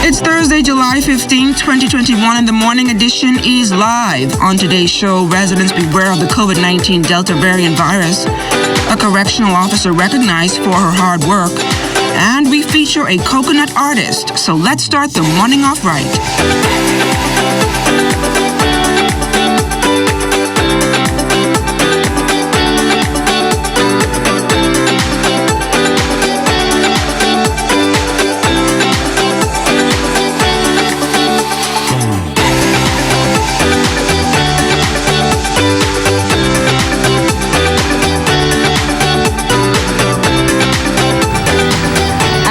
It's Thursday, July 15, 2021, and the morning edition is live. On today's show, residents beware of the COVID-19 Delta variant virus, a correctional officer recognized for her hard work, and we feature a coconut artist. So let's start the morning off right.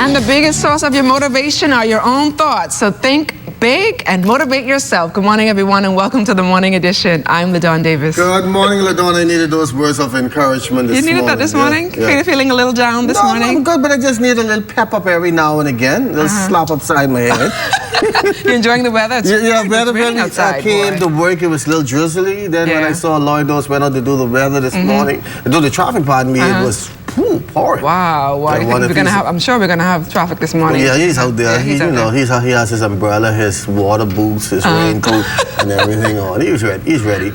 The biggest source of your motivation are your own thoughts. So think big and motivate yourself. Good morning, everyone, and welcome to the morning edition. I'm LaDawn Davis. Good morning, LaDawn. I needed those words of encouragement this morning. You needed that this morning? Yeah. Feeling a little down this morning? I'm good, but I just need a little pep up every now and again. A little slap upside my head. You're enjoying the weather? It's raining outside, I came to work, it was a little drizzly. Then when I saw Lloyd went out to do the weather this morning, to do the traffic, pardon me, it was pouring. Wow. I'm sure we're going to have traffic this morning. Yeah, he's out there. He has his umbrella, his water boots, his raincoat, and everything on. He's ready.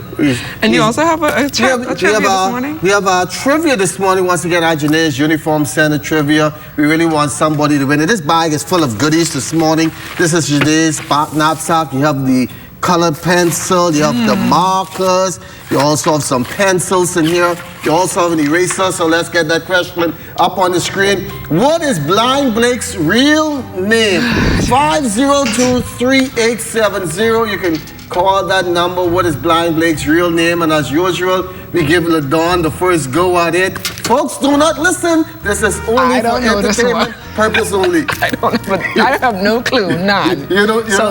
You also have a trivia this morning? We have a trivia this morning. Once again, our Janae's Uniform Center trivia. We really want somebody to win it. This bag is full of goodies this morning. This is Janae's knapsack. You have the colored pencil, you have the markers, you also have some pencils in here, you also have an eraser. So let's get that question up on the screen. What is Blind Blake's real name? 502-3870. You can call that number. What is Blind Blake's real name? And as usual, we give LaDawn the first go at it. Folks, do not listen. This is only for entertainment purpose only. I have no clue, none.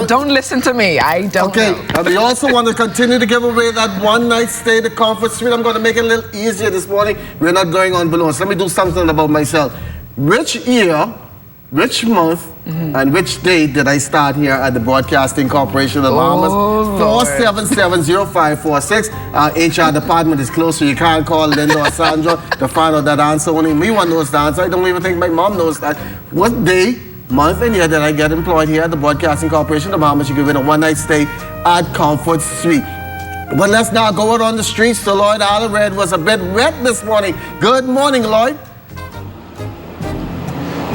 Don't listen to me. I don't know. And we also want to continue to give away that one-night stay at the Comfort Suite. I'm going to make it a little easier this morning. We're not going on balloons. Let me do something about myself. Which year, which month, and which date did I start here at the Broadcasting Corporation of Bahamas? 477-0546. Our HR department is closed, so you can't call Linda or Sandra to find out that answer. Only me one knows the answer. I don't even think my mom knows that. What day, month, and year did I get employed here at the Broadcasting Corporation of Bahamas? You can win a one-night stay at Comfort Suite. But let's now go out on the streets. So Lloyd Island Red was a bit wet this morning. Good morning, Lloyd.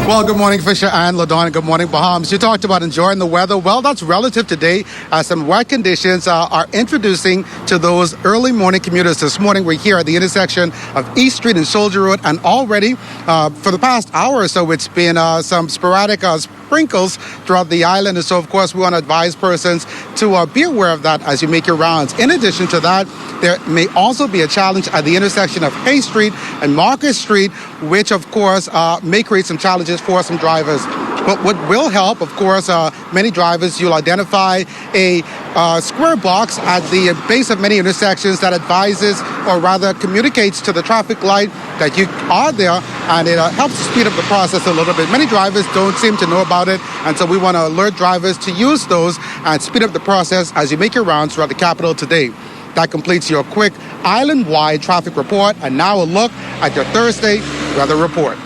Well, good morning, Fisher and LaDawn. Good morning, Bahamas. You talked about enjoying the weather. Well, that's relative today. Some wet conditions are introducing to those early morning commuters. This morning, we're here at the intersection of East Street and Soldier Road. And already, for the past hour or so, it's been some sporadic sprinkles throughout the island. And so, of course, we want to advise persons to be aware of that as you make your rounds. In addition to that, there may also be a challenge at the intersection of Hay Street and Marcus Street, which, of course, may create some challenges for some drivers. But what will help, of course, many drivers, you'll identify a square box at the base of many intersections that advises, or rather communicates to the traffic light that you are there, and it helps speed up the process a little bit. Many drivers don't seem to know about it, and so we want to alert drivers to use those and speed up the process as you make your rounds throughout the capital today. That completes your quick island-wide traffic report, and now a look at your Thursday weather report.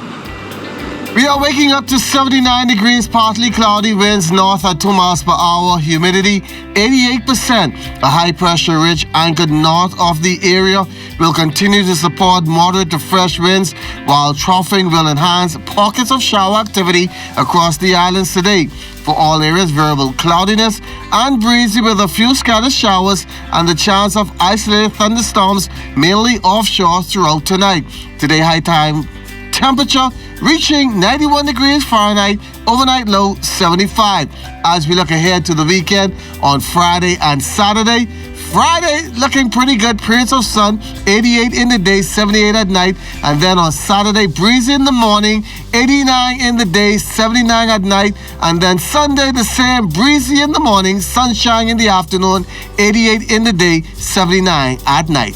We are waking up to 79 degrees, partly cloudy, winds north at 2 miles per hour, humidity 88%. A high-pressure ridge anchored north of the area will continue to support moderate to fresh winds, while troughing will enhance pockets of shower activity across the islands today. For all areas, variable cloudiness and breezy with a few scattered showers and the chance of isolated thunderstorms, mainly offshore throughout tonight. Today, high time temperature reaching 91 degrees Fahrenheit, overnight low 75. As we look ahead to the weekend on Friday and Saturday, Friday looking pretty good, periods of sun, 88 in the day, 78 at night. And then on Saturday, breezy in the morning, 89 in the day, 79 at night. And then Sunday, the same, breezy in the morning, sunshine in the afternoon, 88 in the day, 79 at night.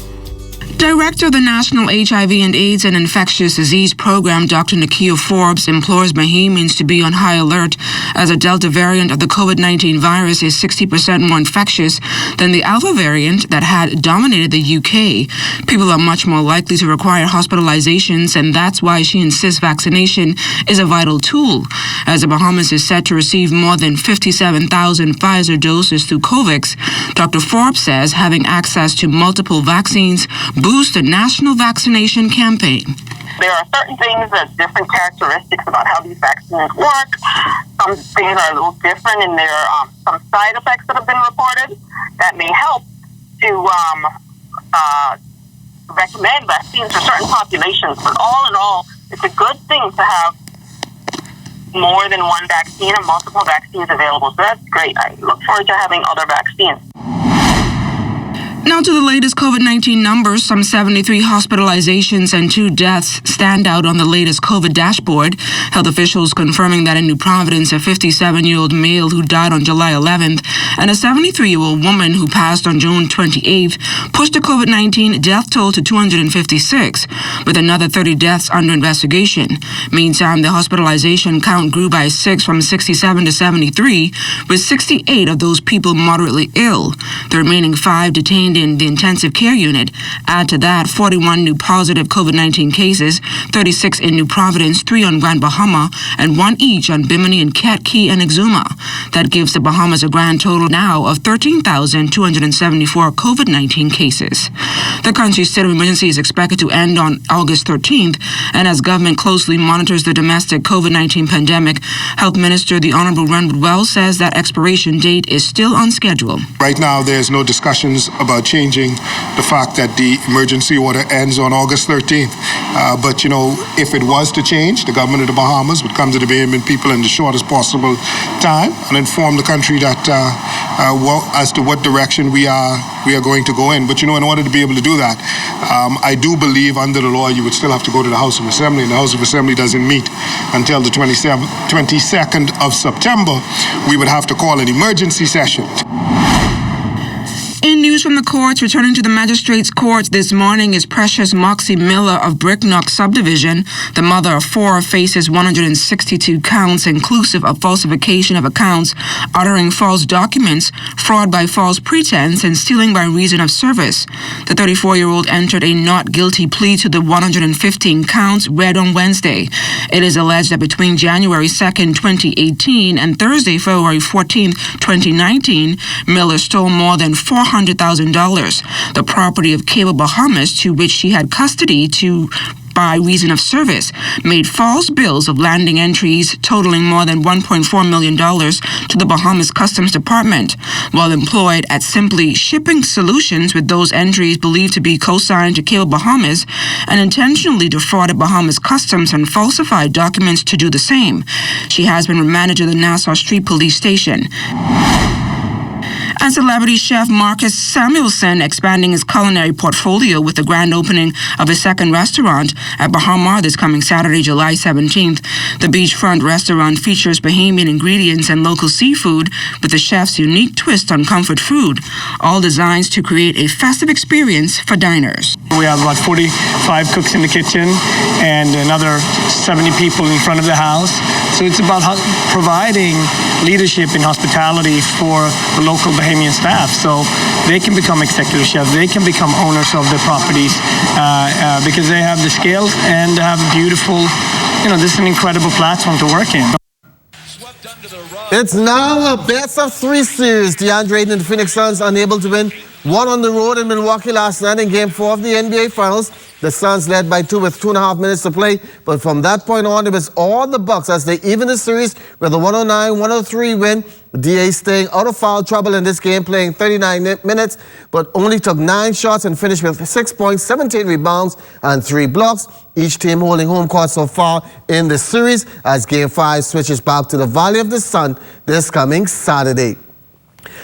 Director of the National HIV and AIDS and Infectious Disease Program, Dr. Nakia Forbes, implores Bahamians to be on high alert as a Delta variant of the COVID-19 virus is 60% more infectious than the Alpha variant that had dominated the UK. People are much more likely to require hospitalizations, and that's why she insists vaccination is a vital tool. As the Bahamas is set to receive more than 57,000 Pfizer doses through COVAX, Dr. Forbes says having access to multiple vaccines boosts the national vaccination campaign. There are certain things different characteristics about how these vaccines work. Some things are a little different, and there are some side effects that have been reported that may help to recommend vaccines for certain populations. But all in all, it's a good thing to have more than one vaccine and multiple vaccines available. So that's great. I look forward to having other vaccines. Now to the latest COVID-19 numbers. Some 73 hospitalizations and 2 deaths stand out on the latest COVID dashboard. Health officials confirming that in New Providence, a 57-year-old male who died on July 11th and a 73-year-old woman who passed on June 28th pushed the COVID-19 death toll to 256, with another 30 deaths under investigation. Meantime, the hospitalization count grew by 6 from 67 to 73, with 68 of those people moderately ill. The remaining 5 detained in the intensive care unit. Add to that 41 new positive COVID-19 cases, 36 in New Providence, 3 on Grand Bahama, and 1 each on Bimini and Cat Key and Exuma. That gives the Bahamas a grand total now of 13,274 COVID-19 cases. The country's state of emergency is expected to end on August 13th, and as government closely monitors the domestic COVID-19 pandemic, Health Minister the Honorable Renwood Wells says that expiration date is still on schedule. Right now, there's no discussions about changing the fact that the emergency order ends on August 13th. But, if it was to change, the government of the Bahamas would come to the Bahamian people in the shortest possible time and inform the country that as to what direction we are going to go in. But, in order to be able to do that, I do believe under the law you would still have to go to the House of Assembly, and the House of Assembly doesn't meet until the 22nd of September. We would have to call an emergency session. In news from the courts, returning to the magistrate's court this morning is Precious Moxie Miller of Bricknock Subdivision. The mother of 4 faces 162 counts, inclusive of falsification of accounts, uttering false documents, fraud by false pretense, and stealing by reason of service. The 34-year-old entered a not guilty plea to the 115 counts read on Wednesday. It is alleged that between January 2nd, 2018 and Thursday, February 14th, 2019, Miller stole more than $400,000, the property of Cable Bahamas, to which she had custody by reason of service, made false bills of landing entries totaling more than $1.4 million to the Bahamas Customs Department. While employed at Simply Shipping Solutions with those entries believed to be co-signed to Cable Bahamas, and intentionally defrauded Bahamas Customs and falsified documents to do the same. She has been remanded to the Nassau Street Police Station. And celebrity chef Marcus Samuelson expanding his culinary portfolio with the grand opening of his second restaurant at Bahamar this coming Saturday, July 17th. The beachfront restaurant features Bahamian ingredients and local seafood with the chef's unique twist on comfort food, all designed to create a festive experience for diners. We have about 45 cooks in the kitchen and another 70 people in front of the house. So it's about providing leadership in hospitality for the local Bahamian staff, so they can become executive chefs, they can become owners of the properties because they have the skills and have beautiful, this is an incredible platform to work in. It's now a best-of-3 series. DeAndre Ayton and the Phoenix Suns unable to win. 1 on the road in Milwaukee last night in Game 4 of the NBA Finals. The Suns led by 2 with 2.5 minutes to play. But from that point on, it was all the Bucks as they even the series with a 109-103 win. DA staying out of foul trouble in this game, playing 39 minutes, but only took 9 shots and finished with 6 points, 17 rebounds, and 3 blocks. Each team holding home court so far in the series as Game 5 switches back to the Valley of the Sun this coming Saturday.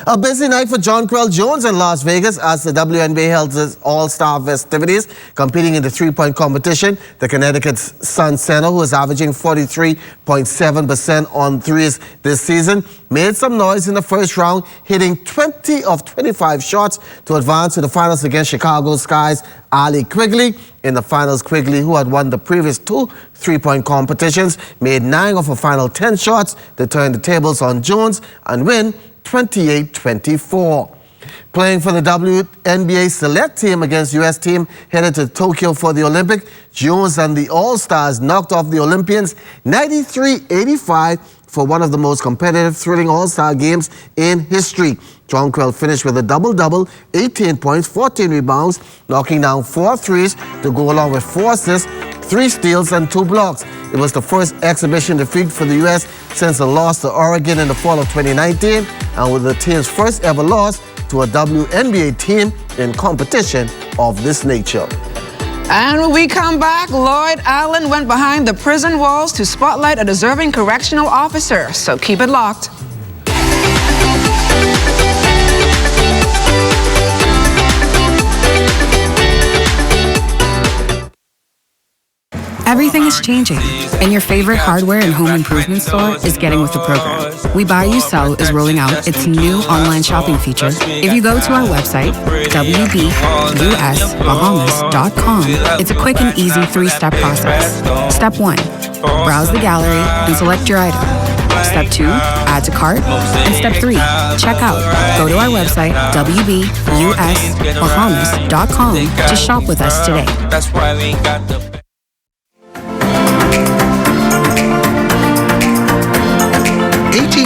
A busy night for Jonquel Jones in Las Vegas as the WNBA held its all-star festivities. Competing in the three-point competition, the Connecticut's Sun Center, who is averaging 43.7% on threes this season, made some noise in the first round, hitting 20 of 25 shots to advance to the finals against Chicago Sky's Ali Quigley. In the finals, Quigley, who had won the previous two three-point competitions, made 9 of her final 10 shots to turn the tables on Jones and win 28-24. Playing for the WNBA select team against U.S. team headed to Tokyo for the Olympic, Jones and the All-Stars knocked off the Olympians 93-85 for one of the most competitive, thrilling All-Star games in history. Jonquel finished with a double-double, 18 points, 14 rebounds, knocking down 4 threes to go along with 4 assists, 3 steals and 2 blocks. It was the first exhibition defeat for the U.S. since a loss to Oregon in the fall of 2019 and was the team's first ever loss to a WNBA team in competition of this nature. And when we come back, Lloyd Allen went behind the prison walls to spotlight a deserving correctional officer. So keep it locked. Everything is changing, and your favorite hardware and home improvement store is getting with the program. We Buy You Sell is rolling out its new online shopping feature. If you go to our website, wbusbahamas.com, it's a quick and easy 3-step process. Step 1, browse the gallery and select your item. Step 2, add to cart. And Step 3, check out. Go to our website, wbusbahamas.com, to shop with us today. That's why we got the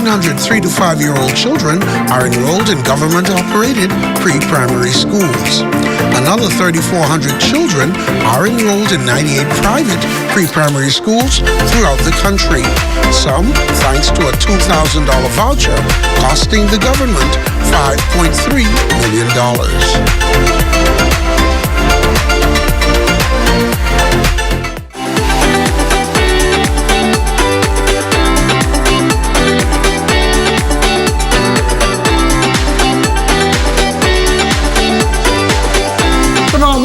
1,800 3 to 5-year-old children are enrolled in government-operated pre-primary schools. Another 3,400 children are enrolled in 98 private pre-primary schools throughout the country. Some thanks to a $2,000 voucher costing the government $5.3 million.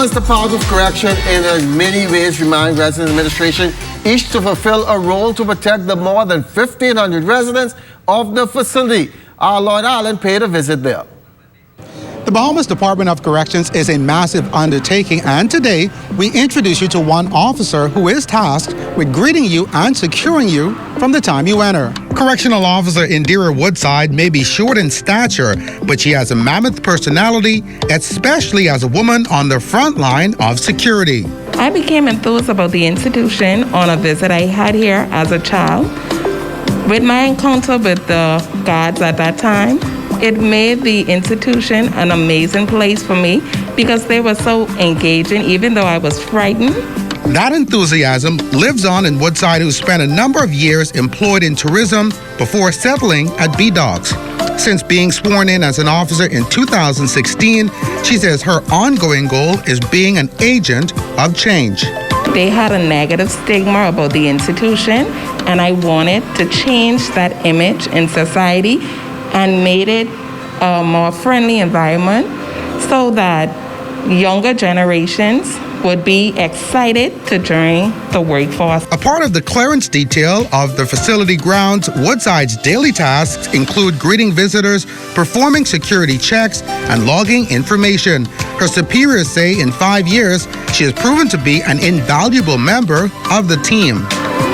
The path of correction in many ways remind resident administration each to fulfill a role to protect the more than 1,500 residents of the facility. Our Lloyd Allen paid a visit there. The Bahamas Department of Corrections is a massive undertaking, and today we introduce you to one officer who is tasked with greeting you and securing you from the time you enter. Correctional Officer Indira Woodside may be short in stature, but she has a mammoth personality, especially as a woman on the front line of security. I became enthused about the institution on a visit I had here as a child. With my encounter with the guards at that time, it made the institution an amazing place for me because they were so engaging, even though I was frightened. That enthusiasm lives on in Woodside, who spent a number of years employed in tourism before settling at B-Dogs. Since being sworn in as an officer in 2016, she says her ongoing goal is being an agent of change. They had a negative stigma about the institution, and I wanted to change that image in society and made it a more friendly environment so that younger generations would be excited to join the workforce. A part of the clearance detail of the facility grounds, Woodside's daily tasks include greeting visitors, performing security checks, and logging information. Her superiors say in 5 years, she has proven to be an invaluable member of the team.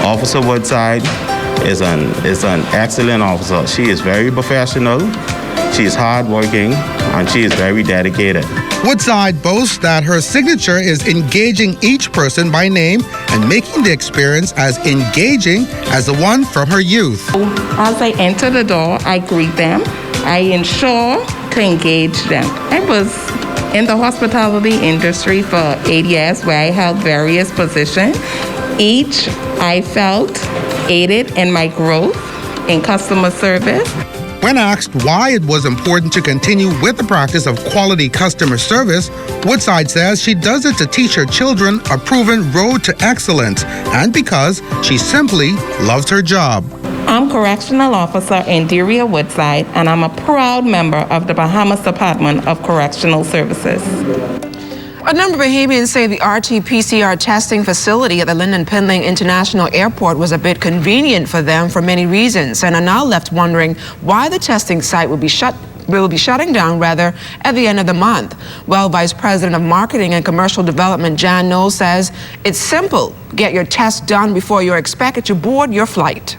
Officer Woodside is an excellent officer. She is very professional, she is hardworking, and she is very dedicated. Woodside boasts that her signature is engaging each person by name and making the experience as engaging as the one from her youth. As I enter the door, I greet them. I ensure to engage them. I was in the hospitality industry for 8 years where I held various positions. Each I felt aided in my growth in customer service. When asked why it was important to continue with the practice of quality customer service, Woodside says she does it to teach her children a proven road to excellence and because she simply loves her job. I'm Correctional Officer Indira Woodside, and I'm a proud member of the Bahamas Department of Correctional Services. A number of Bahamians say the RT-PCR testing facility at the Lynden Pindling International Airport was a bit convenient for them for many reasons, and are now left wondering why the testing site will be shutting down at the end of the month. Well, Vice President of Marketing and Commercial Development Jan Knowles says it's simple. Get your test done before you're expected to board your flight.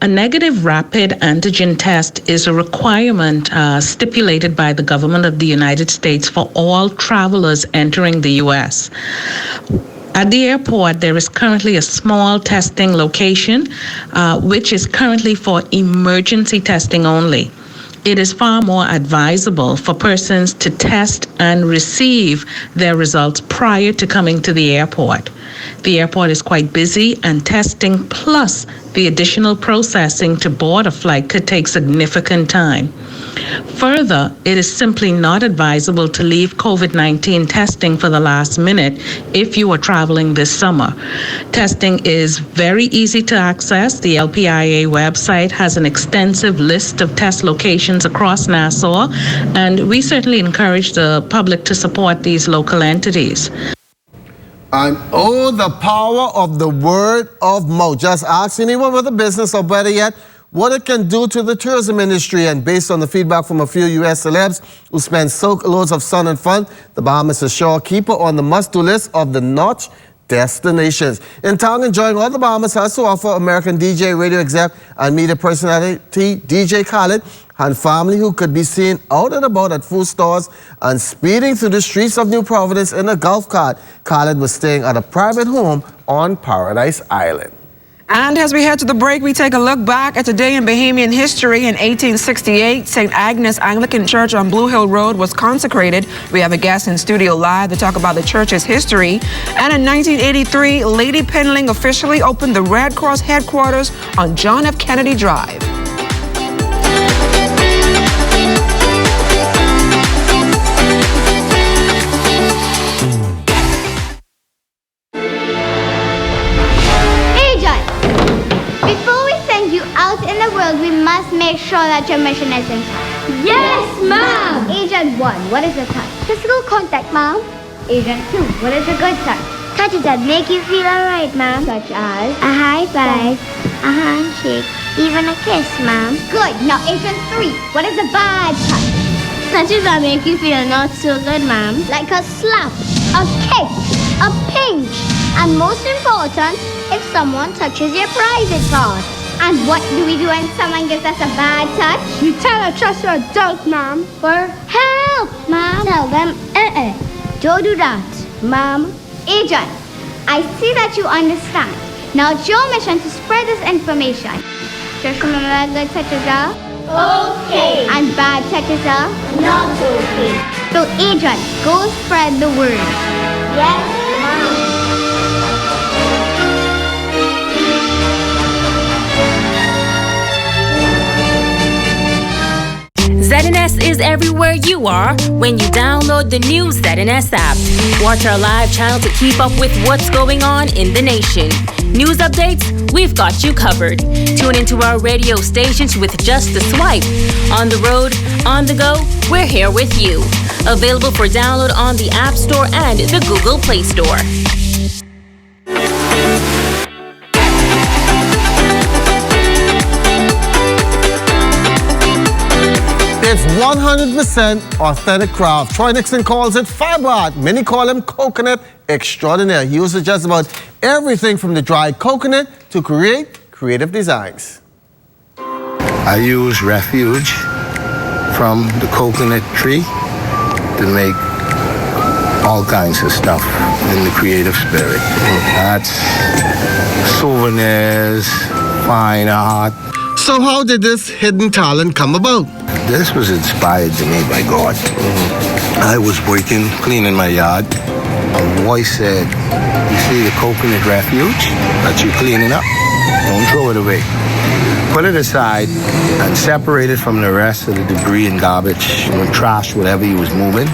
A negative rapid antigen test is a requirement stipulated by the government of the United States for all travelers entering the U.S. At the airport, there is currently a small testing location, which is currently for emergency testing only. It is far more advisable for persons to test and receive their results prior to coming to the airport. The airport is quite busy, and testing plus the additional processing to board a flight could take significant time. Further, it is simply not advisable to leave COVID-19 testing for the last minute if you are traveling this summer. Testing is very easy to access. The LPIA website has an extensive list of test locations across Nassau, and we certainly encourage the public to support these local entities. And oh, the power of the word of mouth. Just ask anyone with a business, or better yet, what it can do to the tourism industry. And based on the feedback from a few U.S. celebs who spend loads of sun and fun, the Bahamas is sure keeper on the must-do list of the notch destinations. In town, enjoying all the Bahamas has to offer, American DJ, radio exec, and media personality DJ Khaled and family, who could be seen out and about at food stores and speeding through the streets of New Providence in a golf cart. Khaled was staying at a private home on Paradise Island. And as we head to the break, we take a look back at today in Bahamian history. In 1868, St. Agnes Anglican Church on Blue Hill Road was consecrated. We have a guest in studio live to talk about the church's history. And in 1983, Lady Pindling officially opened the Red Cross headquarters on John F. Kennedy Drive. We must make sure that your mission is intact. Yes, Mom! Agent 1, what is a touch? Physical contact, Mom. Agent 2, what is a good touch? Touches that make you feel alright, Mom. Such as a high five, a handshake, even a kiss, Mom. Good. Now, Agent 3, what is a bad touch? Touches that make you feel not so good, Mom. Like a slap, a kick, a pinch, and most important, if someone touches your private parts. And what do we do when someone gives us a bad touch? You tell a trusted adult, Mom, for help, Mom. Tell them, don't do that, Mom. Agent, I see that you understand. Now it's your mission to spread this information. Just remember that good touches are okay, and bad touches are not okay. So, Agent, go spread the word. Yes, Mom. ZNS is everywhere you are when you download the new ZNS app. Watch our live channel to keep up with what's going on in the nation. News updates, we've got you covered. Tune into our radio stations with just a swipe. On the road, on the go, we're here with you. Available for download on the App Store and the Google Play Store. It's 100% authentic craft. Troy Nixon calls it fiber art. Many call him coconut extraordinaire. He uses just about everything from the dried coconut to create creative designs. I use refuge from the coconut tree to make all kinds of stuff in the creative spirit. That's souvenirs, fine art. So how did this hidden talent come about? This was inspired to me by God. I was working, cleaning my yard. A voice said, you see the coconut refuge that you're cleaning up? Don't throw it away. Put it aside and separate it from the rest of the debris and garbage, trash, whatever you was moving.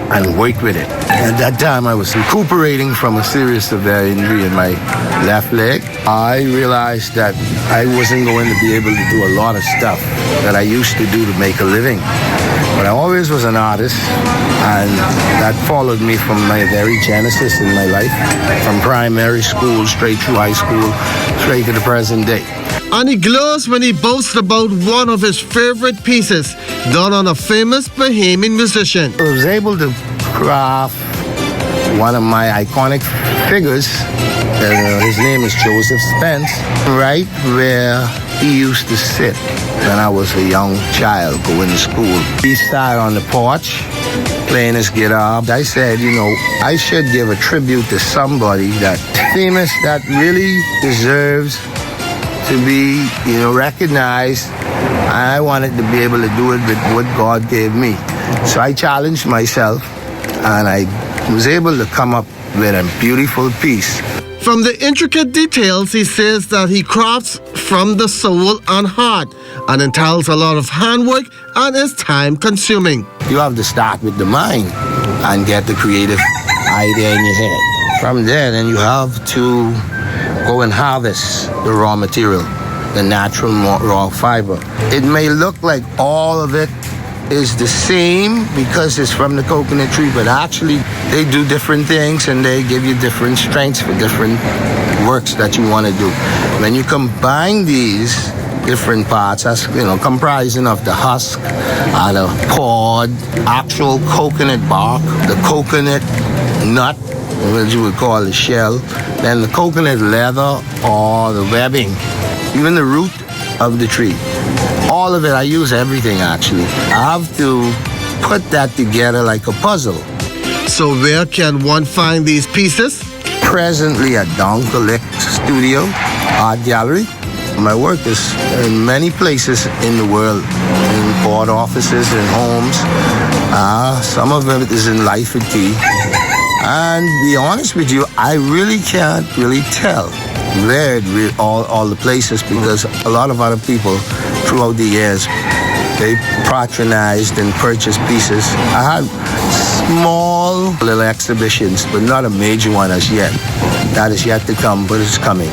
and work with it. At that time, I was recuperating from a serious severe injury in my left leg. I realized that I wasn't going to be able to do a lot of stuff that I used to do to make a living. But I always was an artist, and that followed me from my very genesis in my life, from primary school straight through high school, straight to the present day. And he glows when he boasts about one of his favorite pieces done on a famous Bahamian musician. I was able to craft one of my iconic figures. His name is Joseph Spence, right where he used to sit when I was a young child going to school. He sat on the porch playing his guitar. I said, I should give a tribute to somebody that famous, that really deserves to be, recognized. I wanted to be able to do it with what God gave me. So I challenged myself, and I was able to come up with a beautiful piece. From the intricate details, he says that he crafts from the soul and heart, and entails a lot of handwork and is time-consuming. You have to start with the mind and get the creative idea in your head. From there, then you have to go and harvest the raw material, the natural raw fiber. It may look like all of it is the same because it's from the coconut tree, but actually they do different things and they give you different strengths for different works that you want to do. When you combine these different parts, as comprising of the husk, the pod, actual coconut bark, the coconut nut, what you would call the shell, then the coconut leather or the webbing, even the root of the tree. All of it, I use everything actually. I have to put that together like a puzzle. So where can one find these pieces? Presently at Donkolik Studio Art Gallery. My work is in many places in the world, in court offices and homes. Some of it is in Life at Key. And to be honest with you, I really can't tell where all the places, because a lot of other people throughout the years, they patronized and purchased pieces. I had small little exhibitions, but not a major one as yet. That is yet to come, but it's coming.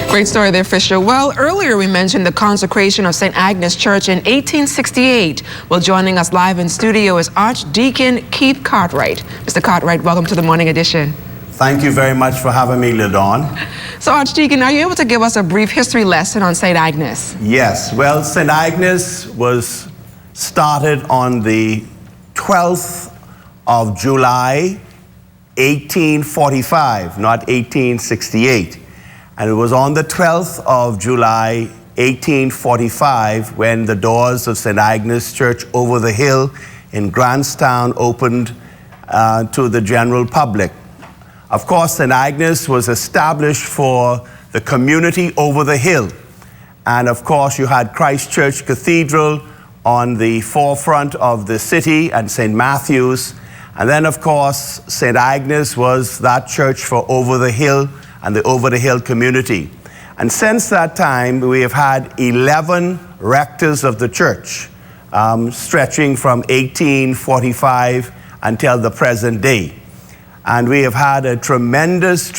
Great story there, Fisher. Well, earlier we mentioned the consecration of St. Agnes Church in 1868. Well, joining us live in studio is Archdeacon Keith Cartwright. Mr. Cartwright, welcome to the Morning Edition. Thank you very much for having me, LaDawn. So, Archdeacon, are you able to give us a brief history lesson on St. Agnes? Yes. Well, St. Agnes was started on the 12th of July, 1845, not 1868. And it was on the 12th of July, 1845, when the doors of St. Agnes Church over the hill in Grantstown opened to the general public. Of course, St. Agnes was established for the community over the hill. And of course, you had Christ Church Cathedral on the forefront of the city and St. Matthew's. And then, of course, St. Agnes was that church for over the hill and the over the hill community. And since that time, we have had 11 rectors of the church, stretching from 1845 until the present day. And we have had a tremendous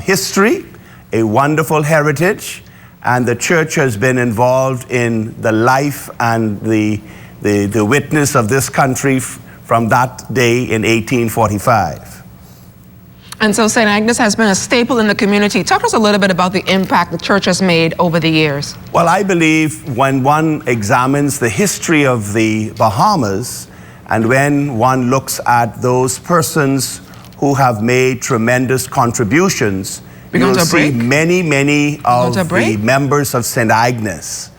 history, a wonderful heritage, and the church has been involved in the life and the witness of this country from that day in 1845. And so St. Agnes has been a staple in the community. Talk to us a little bit about the impact the church has made over the years. Well, I believe when one examines the history of the Bahamas, and when one looks at those persons who have made tremendous contributions, you'll see many of the members of St. Agnes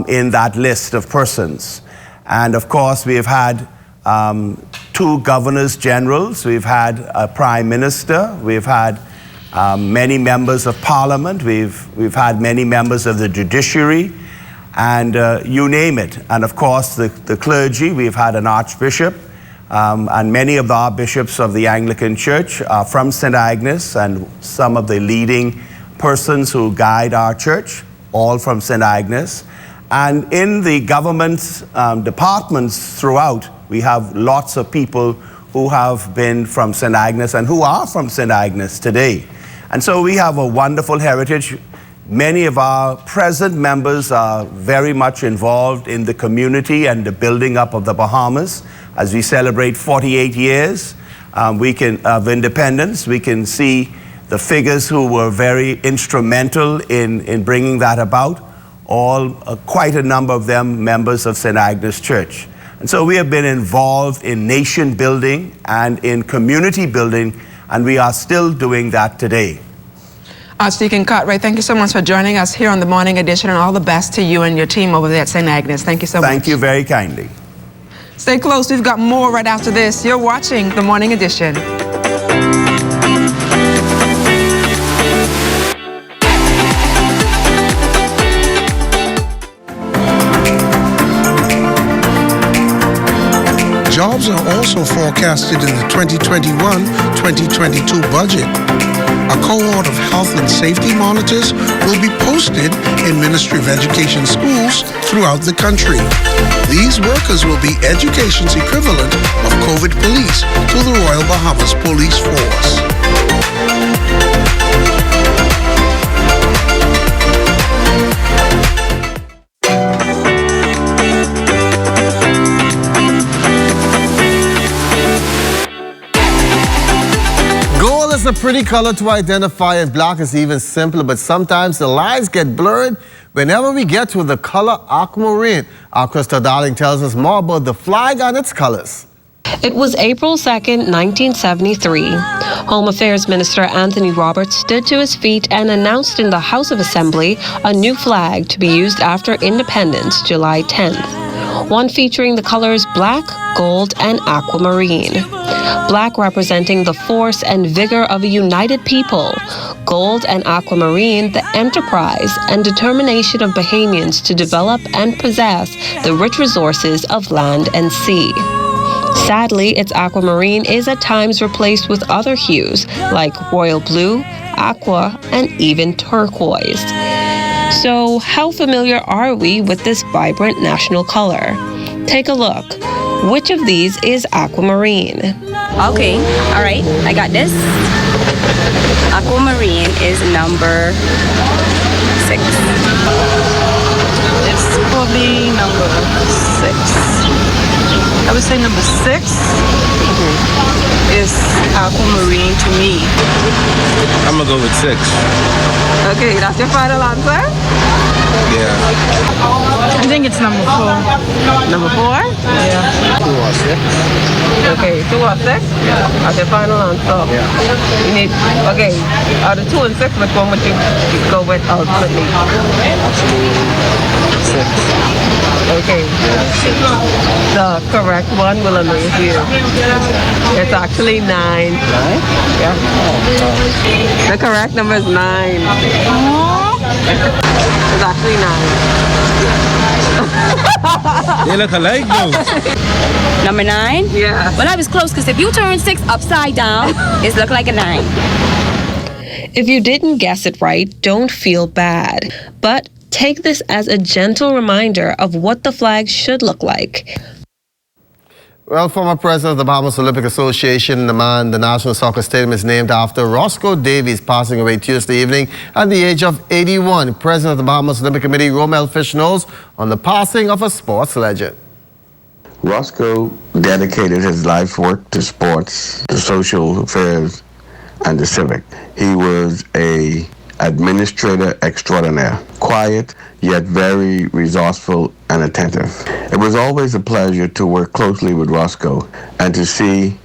in that list of persons. And of course, we have had 2 governors generals, we've had a prime minister, we've had many members of parliament, we've had many members of the judiciary, and you name it. And of course, the clergy, we've had an archbishop, and many of our bishops of the Anglican Church are from St. Agnes, and some of the leading persons who guide our church, all from St. Agnes. And in the government departments throughout, We have lots of people who have been from St. Agnes and who are from St. Agnes today. And so we have a wonderful heritage. Many of our present members are very much involved in the community and the building up of the Bahamas. As we celebrate 48 years of independence, we can see the figures who were very instrumental in bringing that about, quite a number of them members of St. Agnes Church. And so we have been involved in nation building and in community building, and we are still doing that today. Archdeacon Cartwright, thank you so much for joining us here on the Morning Edition, and all the best to you and your team over there at St. Agnes. Thank you so much. Thank you very kindly. Stay close. We've got more right after this. You're watching the Morning Edition. Jobs are also forecasted in the 2021-2022 budget. A cohort of health and safety monitors will be posted in Ministry of Education schools throughout the country. These workers will be education's equivalent of COVID police to the Royal Bahamas Police Force. Is a pretty color to identify, and black is even simpler, but sometimes the lines get blurred whenever we get to the color aquamarine. Our Krista Darling tells us more about the flag and its colors. It was April 2nd, 1973. Home Affairs Minister Anthony Roberts stood to his feet and announced in the House of Assembly a new flag to be used after independence, July 10th. One featuring the colors black, gold, and aquamarine. Black representing the force and vigor of a united people. Gold and aquamarine, the enterprise and determination of Bahamians to develop and possess the rich resources of land and sea. Sadly, its aquamarine is at times replaced with other hues like royal blue, aqua, and even turquoise. So, how familiar are we with this vibrant national color? Take a look. Which of these is aquamarine? Okay, all right, I got this. Aquamarine is number 6. It's probably number 6. I would say number 6 is aquamarine to me. I'm gonna go with 6. Okay, that's your final answer? Yeah. I think it's number 4. Number 4? Yeah. 2 or 6. Okay, 2 or 6? Yeah. That's your final answer? Yeah. You need, okay, out of 2 and 6, which one would you go with ultimately? Actually, 6. Okay. The correct one will amaze you. It's actually 9. 9? Yeah. The correct number is 9. It's actually 9. They look alike though. Number 9? Yeah. Well, I was close because if you turn 6 upside down, it looks like a 9. If you didn't guess it right, don't feel bad. But take this as a gentle reminder of what the flag should look like. Well, former president of the Bahamas Olympic Association, the National Soccer Stadium is named after Roscoe Davies, passing away Tuesday evening at the age of 81. President of the Bahamas Olympic Committee, Romel Fish, knows on the passing of a sports legend. Roscoe dedicated his life work to sports, to social affairs, and the civic. He was a administrator extraordinaire, quiet yet very resourceful and attentive. It was always a pleasure to work closely with Roscoe and to see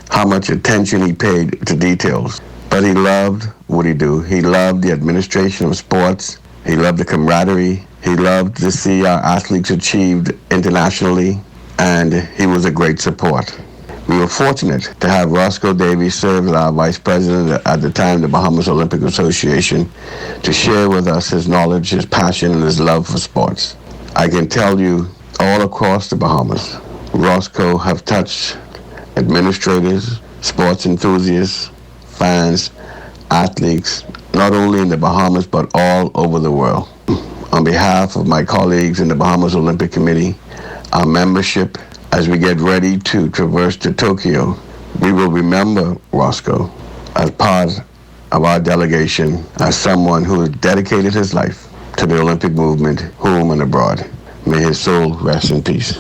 how much attention he paid to details. But he loved what he do. He loved the administration of sports. He loved the camaraderie. He loved to see our athletes achieved internationally, and he was a great support. We were fortunate to have Roscoe Davies serve as our vice president at the time, the Bahamas Olympic Association, to share with us his knowledge, his passion, and his love for sports. I can tell you, all across the Bahamas, Roscoe have touched administrators, sports enthusiasts, fans, athletes, not only in the Bahamas, but all over the world. On behalf of my colleagues in the Bahamas Olympic Committee, our membership, As we get ready to traverse to Tokyo, we will remember Roscoe as part of our delegation, as someone who dedicated his life to the Olympic movement, home and abroad. May his soul rest in peace.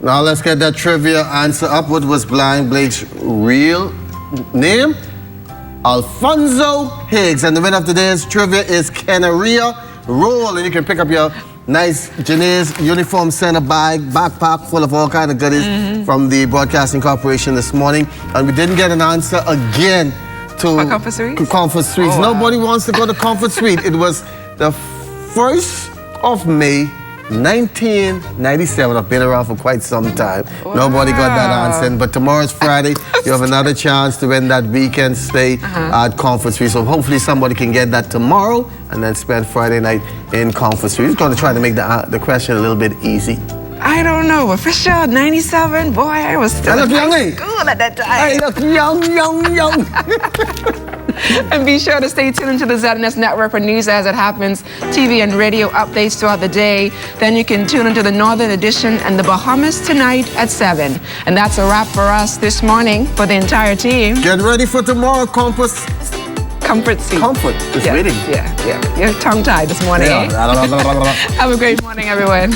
Now let's get that trivia answer up. What was Blind Blake's real name? Alfonso Higgs. And the winner of today's trivia is Kenaria Roll. And you can pick up your nice Janae's Uniform Center backpack full of all kinds of goodies from the Broadcasting Corporation this morning. And we didn't get an answer again to Comfort Suites. Comfort Suites. Nobody wants to go to Comfort Suite. It was the 1st of May, 1997. I've been around for quite some time. Nobody got that answer. But tomorrow's Friday. You have another chance to win that weekend stay at Comfort Suite. So hopefully somebody can get that tomorrow and then spend Friday night in Comfort Suite. He's going to try to make the question a little bit easy. I don't know, but for sure, 97, boy, I was still in high school at that time. I look young. And be sure to stay tuned to the ZNS Network for news as it happens, TV and radio updates throughout the day. Then you can tune into the Northern Edition and the Bahamas tonight at 7. And that's a wrap for us this morning for the entire team. Get ready for tomorrow, Comfort Suite. Comfort is waiting. Yeah. You're tongue-tied this morning. Yeah. Have a great morning, everyone.